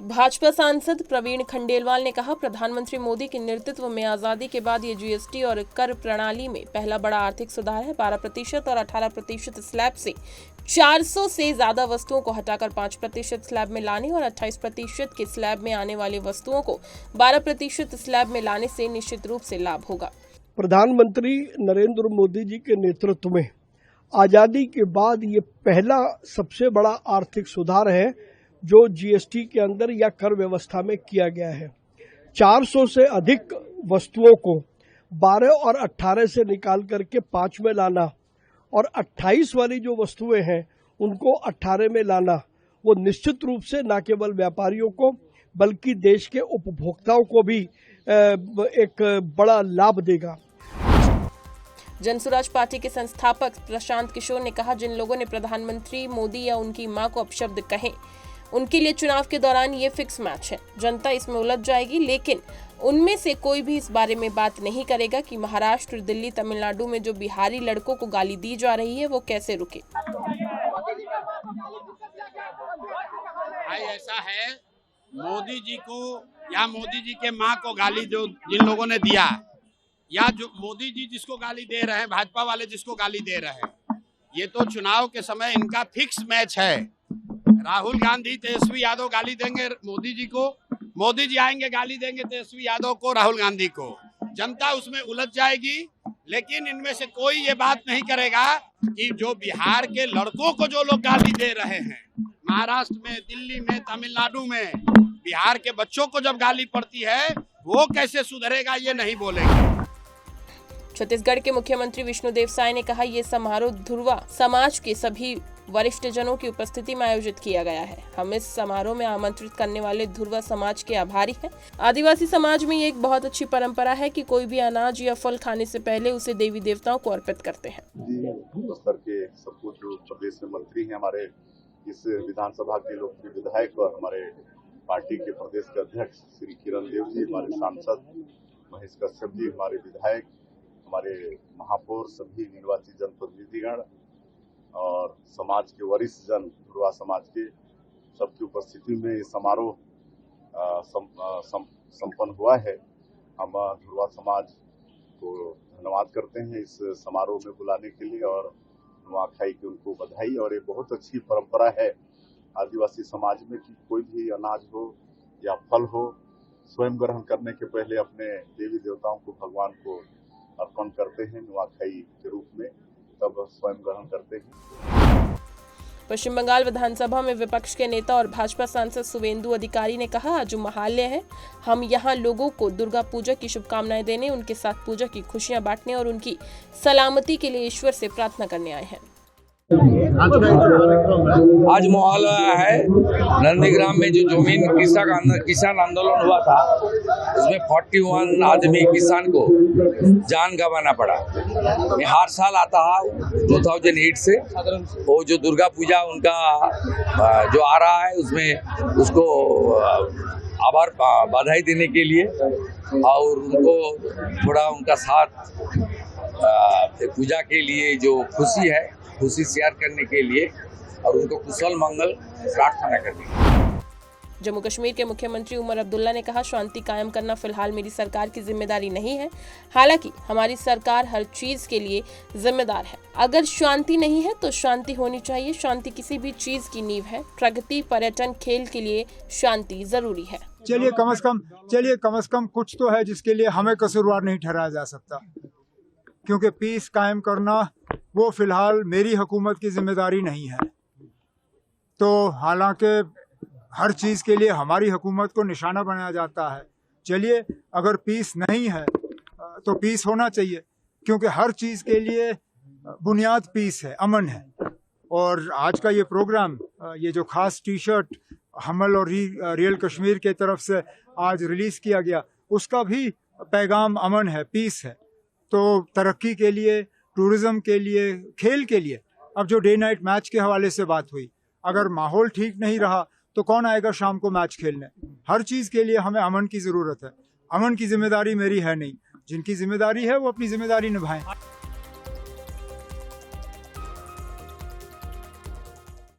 भाजपा सांसद प्रवीण खंडेलवाल ने कहा, प्रधानमंत्री मोदी के नेतृत्व में आजादी के बाद ये जीएसटी और कर प्रणाली में पहला बड़ा आर्थिक सुधार है। 12% और 18% स्लैब से 400 से ज्यादा वस्तुओं को हटाकर 5% स्लैब में लाने और 28% के स्लैब में आने वाली वस्तुओं को 12% स्लैब में लाने से निश्चित रूप से लाभ होगा। प्रधानमंत्री नरेंद्र मोदी जी के नेतृत्व में आजादी के बाद ये पहला सबसे बड़ा आर्थिक सुधार है जो जीएसटी के अंदर या कर व्यवस्था में किया गया है। 400 से अधिक वस्तुओं को 12 और 18 से निकाल करके 5 में लाना और 28 वाली जो वस्तुएं हैं उनको 18 में लाना, वो निश्चित रूप से न केवल व्यापारियों को बल्कि देश के उपभोक्ताओं को भी एक बड़ा लाभ देगा। जनसुराज पार्टी के संस्थापक प्रशांत किशोर ने कहा, जिन लोगों ने प्रधानमंत्री मोदी या उनकी मां को अपशब्द कहे उनके लिए चुनाव के दौरान ये फिक्स मैच है। जनता इसमें उलझ जाएगी, लेकिन उनमें से कोई भी इस बारे में बात नहीं करेगा कि महाराष्ट्र, दिल्ली, तमिलनाडु में जो बिहारी लड़कों को गाली दी जा रही है वो कैसे रुके। ऐसा है, मोदी जी को या मोदी जी के माँ को गाली जो जिन लोगों ने दिया, या जो मोदी जी जिसको गाली दे रहे हैं, भाजपा वाले जिसको गाली दे रहे हैं, ये तो चुनाव के समय इनका फिक्स मैच है। राहुल गांधी, तेजस्वी यादव गाली देंगे मोदी जी को, मोदी जी आएंगे गाली देंगे तेजस्वी यादव को, राहुल गांधी को। जनता उसमें उलझ जाएगी, लेकिन इनमें से कोई ये बात नहीं करेगा कि जो बिहार के लड़कों को जो लोग गाली दे रहे हैं, महाराष्ट्र में, दिल्ली में, तमिलनाडु में बिहार के बच्चों को जब गाली पड़ती है वो कैसे सुधरेगा, ये नहीं बोलेंगे। छत्तीसगढ़ के मुख्यमंत्री विष्णुदेव साय ने कहा, ये समारोह ध्रुवा समाज के सभी वरिष्ठ जनों की उपस्थिति में आयोजित किया गया है। हम इस समारोह में आमंत्रित करने वाले ध्रुवा समाज के आभारी हैं। आदिवासी समाज में ये एक बहुत अच्छी परंपरा है कि कोई भी अनाज या फल खाने से पहले उसे देवी देवताओं को अर्पित करते हैं। स्तर के सब कुछ जो प्रदेश में मंत्री हैं, हमारे इस विधानसभा के लोकप्रिय विधायक और हमारे पार्टी के प्रदेश के अध्यक्ष श्री किरण देव जी, हमारे सांसद महेश कश्यप जी, हमारे विधायक, हमारे महापौर, सभी निर्वाचित जनप्रतिनिधिगण और समाज के वरिष्ठ जन, ध्रुवा समाज के सबकी उपस्थिति में ये समारोह संपन्न हुआ है। हम ध्रुवा समाज को धन्यवाद करते हैं इस समारोह में बुलाने के लिए और नुआखाई की उनको बधाई। और ये बहुत अच्छी परंपरा है आदिवासी समाज में कि कोई भी अनाज हो या फल हो, स्वयं ग्रहण करने के पहले अपने देवी देवताओं को, भगवान को अर्पण करते हैं नुआखाई के रूप में, तब स्वयं ग्रहण करते हैं। पश्चिम बंगाल विधानसभा में विपक्ष के नेता और भाजपा सांसद शुवेंदु अधिकारी ने कहा, आज महालय है, हम यहाँ लोगों को दुर्गा पूजा की शुभकामनाएं देने, उनके साथ पूजा की खुशियां बांटने और उनकी सलामती के लिए ईश्वर से प्रार्थना करने आए हैं। आज मोहल्ला है नंदीग्राम में जो जमीन किसान आंदोलन हुआ था, उसमें 41 आदमी किसान को जान गंवाना पड़ा। मैं हर साल आता हूँ 2008 से। वो जो दुर्गा पूजा उनका जो आ रहा है उसमें उसको आभार बधाई देने के लिए और उनको थोड़ा उनका साथ पूजा के लिए जो खुशी है खुशी शेयर करने के लिए और उनको कुशल मंगल प्रार्थना करने के लिए। जम्मू कश्मीर के मुख्यमंत्री उमर अब्दुल्ला ने कहा, शांति कायम करना फिलहाल मेरी सरकार की जिम्मेदारी नहीं है। हालांकि हमारी सरकार हर चीज के लिए जिम्मेदार है। अगर शांति नहीं है तो शांति होनी चाहिए। शांति किसी भी चीज की नींव है। प्रगति, पर्यटन, खेल के लिए शांति जरूरी है। चलिए कम से कम कुछ तो है जिसके लिए हमें कसूरवार नहीं ठहराया जा सकता, क्योंकि पीस कायम करना वो फिलहाल मेरी हुकूमत की जिम्मेदारी नहीं है। तो हालांकि हर चीज़ के लिए हमारी हुकूमत को निशाना बनाया जाता है। चलिए, अगर पीस नहीं है तो पीस होना चाहिए, क्योंकि हर चीज़ के लिए बुनियाद पीस है, अमन है। और आज का ये प्रोग्राम, ये जो खास टी शर्ट हमल और रियल कश्मीर के तरफ से आज रिलीज़ किया गया, उसका भी पैगाम अमन है, पीस है। तो तरक्की के लिए, टूरिज्म के लिए, खेल के लिए, अब जो डे नाइट मैच के हवाले से बात हुई, अगर माहौल ठीक नहीं रहा तो कौन आएगा शाम को मैच खेलने। हर चीज़ के लिए हमें अमन की ज़रूरत है। अमन की जिम्मेदारी मेरी है नहीं, जिनकी जिम्मेदारी है वो अपनी जिम्मेदारी निभाएं।